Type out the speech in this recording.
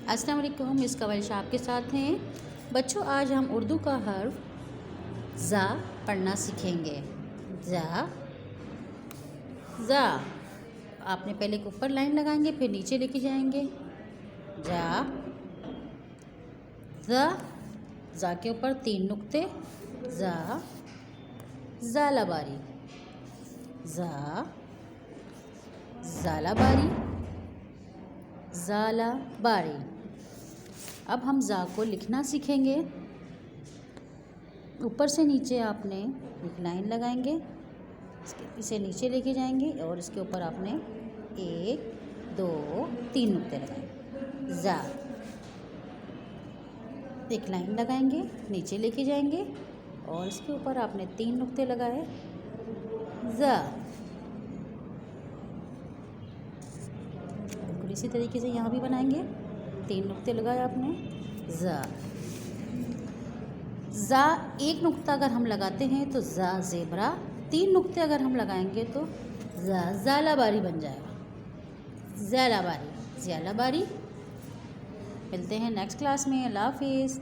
अस्सलाम वालेकुम, मिस कवल शाह आपके साथ हैं। बच्चों, आज हम उर्दू का हर्फ ज़ा पढ़ना सीखेंगे। ज़ा आपने पहले एक ऊपर लाइन लगाएंगे, फिर नीचे लेके जाएंगे। ज़ा के ऊपर 3 नुक्ते। ज़ालाबारी, ज़ालाबारी, ज़ालाबारी। अब हम ज़ा को लिखना सीखेंगे। ऊपर से नीचे आपने एक लाइन लगाएंगे, इसे नीचे लेके जाएंगे और इसके ऊपर आपने 1 2 3 नुक्ते लगाएंगे। ज़ा, एक लाइन लगाएंगे, नीचे लेके जाएंगे और इसके ऊपर आपने 3 नुक्ते लगाए। ज़ा, बिल्कुल इसी तरीके से यहाँ भी बनाएंगे, 3 नुक्ते लगाए आपने। ज़ा 1 नुक्ता अगर हम लगाते हैं तो ज़ा ज़ेबरा, 3 नुक्ते अगर हम लगाएंगे तो ज़ालाबारी बन जाएगा। ज़ालाबारी। मिलते हैं नेक्स्ट क्लास में। अल्लाह हाफिज़।